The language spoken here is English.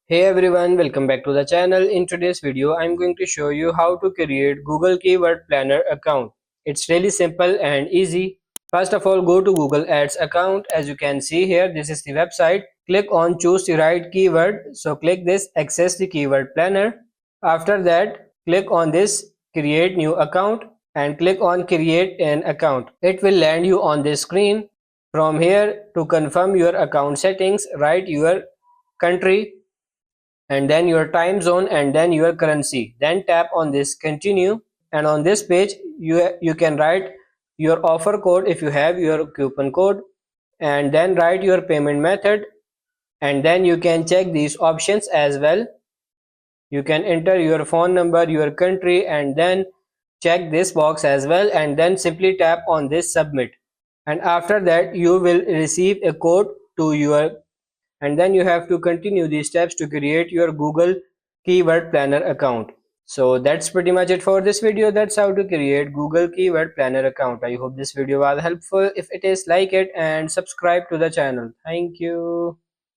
Hey everyone, welcome back to the channel. In today's video, I'm going to show you how to create Google Keyword Planner account. It's really simple and easy. First of all, go to Google Ads account. As you can see here, this is the website. Click on choose the right keyword. So click this access the keyword planner. After that, click on this create new account and click on create an account. It will land you on this screen. From here, to confirm your account settings, write your country and then your time zone and then your currency. Then tap on this continue, and on this page you can write your offer code if you have your coupon code, and then write your payment method, and then you can check these options as well. You can enter your phone number, your country, and then check this box as well, and then simply tap on this submit, and after that you will receive a code to your, and then you have to continue these steps to create your Google Keyword Planner account. So that's pretty much it for this video. That's how to create Google Keyword Planner account. I hope this video was helpful. If it is, like it and subscribe to the channel. Thank you.